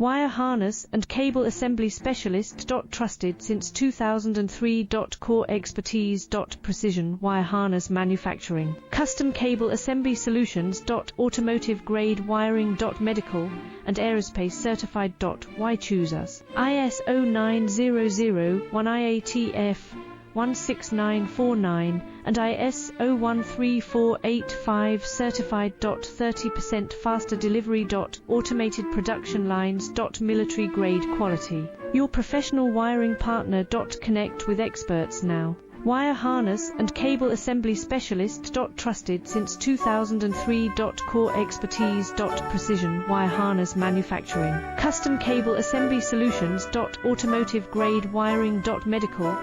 Wire harness and cable assembly specialist. Trusted since 2003. Core expertise. Precision wire harness manufacturing. Custom cable assembly solutions. Automotive grade wiring. Medical and aerospace certified. Why choose us? ISO 9001 IATF 16949 and ISO 13485 certified. 30% faster delivery. Automated production lines. Military grade quality. Your professional wiring partner. Connect with experts now. Wire harness and cable assembly specialist. Trusted since 2003. Core expertise. Precision wire harness manufacturing. Custom cable assembly solutions. Automotive grade wiring. Medical